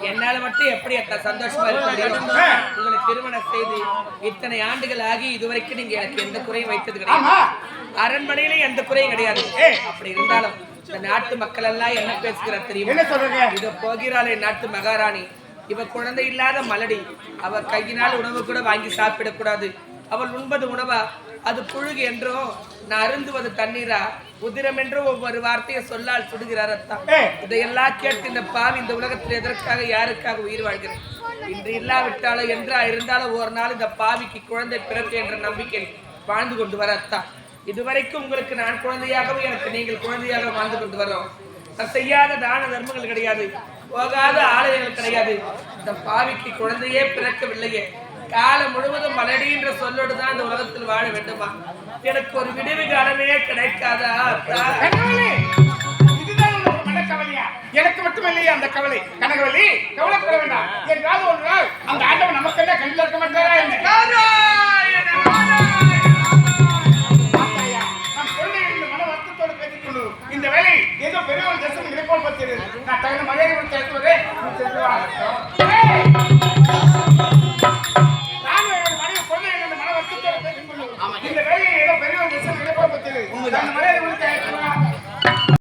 என்னால மட்டும் எப்படி சந்தோஷமா இருக்க முடியும்? உங்களை திருமணம் செய்து இத்தனை ஆண்டுகள் ஆகி இதுவரைக்கும் நீங்க எனக்கு எந்த குறையும் வைத்தது கிடையாது. அரண்மனையில எந்த குறையும் கிடையாது. அப்படி இருந்தாலும் இந்த நாட்டு மக்கள் எல்லாம் என்ன பேசுகிறார் தெரியுமா? இத போகிறாளே நாட்டு மகாராணி, இவ குழந்தை இல்லாத மலடி, அவ கையினால் உணவு கூட வாங்கி சாப்பிடக்கூடாது, அவள் உண்பது உணவா அது புழுகு என்றோ, நான் அருந்துவது தண்ணீரா, உதிரம் என்றோ ஒவ்வொரு வார்த்தையை சொல்லால் சுடுகிறார் அத்தான். இதையெல்லாம் கேட்டு இந்த பாவி இந்த உலகத்தில் எதற்காக யாருக்காக உயிர் வாழ்கிறேன்? இன்று இல்லாவிட்டாலும் என்றா இருந்தாலும் ஒரு நாள் இந்த பாவிக்கு குழந்தை பிறப்பு என்ற நம்பிக்கை வாழ்ந்து கொண்டு வர அத்தான். இதுவரைக்கும் உங்களுக்கு நான் குழந்தையாகவும் எனக்கு நீங்கள் குழந்தையாக வாழ்ந்து கொண்டு வரோம். நான் செய்யாத தான தர்மங்கள் கிடையாது, போகாத ஆலயங்கள் கிடையாது. இந்த பாவிக்கு குழந்தையே பிறக்கவில்லையே, காலம் முழுவதும் மலடி என்ற சொல்லோடு தான் இந்த உலகத்தில் வாழ வேண்டுமா? எனக்கு ஒரு விடுவி காலமே கிடைக்காதா? இதுதான் மனக்கவலையா? எனக்கு மட்டுமில்லையே அந்த கவலை. கனகவல்லி, கவலைப்பட வேண்டாம். என்றாவது ஒரு நாள் அந்த ஆண்டவன் நமக்கு என்ன கண்டில் இருக்க மாட்டாரா?